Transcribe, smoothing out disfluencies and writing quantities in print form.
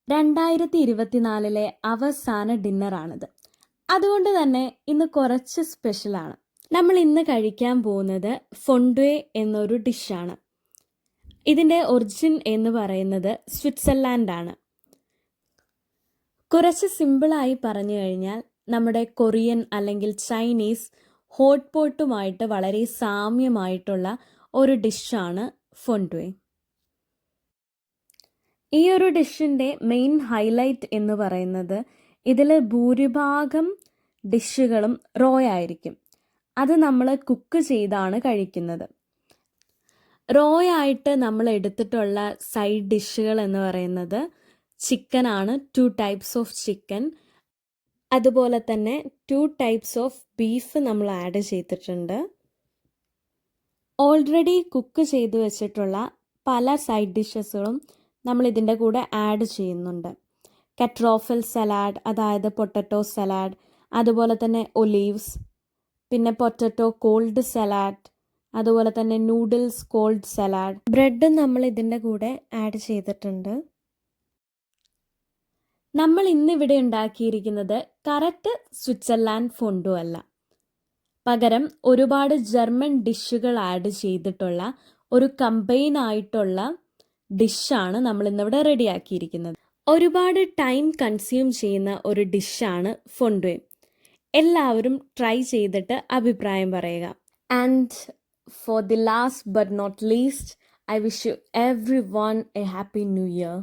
2024 അവസാന ഡിന്നറാണിത്. അതുകൊണ്ട് തന്നെ ഇന്ന് കുറച്ച് സ്പെഷ്യലാണ്. നമ്മൾ ഇന്ന് കഴിക്കാൻ പോകുന്നത് ഫൊണ്ട്വേ എന്നൊരു ഡിഷാണ്. ഇതിൻ്റെ ഒറിജിൻ എന്ന് പറയുന്നത് സ്വിറ്റ്സർലാൻഡാണ്. കുറച്ച് സിമ്പിളായി പറഞ്ഞു കഴിഞ്ഞാൽ നമ്മുടെ കൊറിയൻ അല്ലെങ്കിൽ ചൈനീസ് ഹോട്ട് പോട്ടുമായിട്ട് വളരെ സാമ്യമായിട്ടുള്ള ഒരു ഡിഷാണ് ഫൊണ്ട്വേ. ഈ ഒരു ഡിഷിൻ്റെ മെയിൻ ഹൈലൈറ്റ് എന്ന് പറയുന്നത് ഇതിൽ ഭൂരിഭാഗം ഡിഷുകളും റോ ആയിരിക്കും. അത് നമ്മൾ കുക്ക് ചെയ്താണ് കഴിക്കുന്നത്. റോ ആയിട്ട് നമ്മൾ എടുത്തിട്ടുള്ള സൈഡ് ഡിഷുകൾ എന്ന് പറയുന്നത് ചിക്കനാണ്. 2 ടൈപ്സ് ഓഫ് ചിക്കൻ, അതുപോലെ തന്നെ 2 ടൈപ്സ് ഓഫ് ബീഫ് നമ്മൾ ആഡ് ചെയ്തിട്ടുണ്ട്. ഓൾറെഡി കുക്ക് ചെയ്ത് വെച്ചിട്ടുള്ള പല സൈഡ് ഡിഷസുകളും നമ്മൾ ഇതിൻ്റെ കൂടെ ആഡ് ചെയ്യുന്നുണ്ട്. കട്രോഫൽ സലാഡ്, അതായത് പൊട്ടറ്റോ സലാഡ്, അതുപോലെ തന്നെ ഒലീവ്സ്, പിന്നെ പൊട്ടറ്റോ കോൾഡ് സലാഡ്, അതുപോലെ തന്നെ നൂഡിൽസ് കോൾഡ് സലാഡ്, ബ്രെഡും നമ്മൾ ഇതിൻ്റെ കൂടെ ആഡ് ചെയ്തിട്ടുണ്ട്. നമ്മൾ ഇന്നിവിടെ ഉണ്ടാക്കിയിരിക്കുന്നത് കറക്റ്റ് സ്വിറ്റ്സർലാൻഡ് ഫൊണ്ടു അല്ല, പകരം ഒരുപാട് ജർമ്മൻ ഡിഷുകൾ ആഡ് ചെയ്തിട്ടുള്ള ഒരു കമ്പൈൻ ആയിട്ടുള്ള ഡിഷാണ് നമ്മൾ ഇന്നിവിടെ റെഡിയാക്കിയിരിക്കുന്നത്. ഒരുപാട് ടൈം കൺസ്യൂം ചെയ്യുന്ന ഒരു ഡിഷാണ് ഫൊണ്ട്വേ. എല്ലാവരും ട്രൈ ചെയ്തിട്ട് അഭിപ്രായം പറയുക. And for the last but not least, I wish you everyone a happy new year.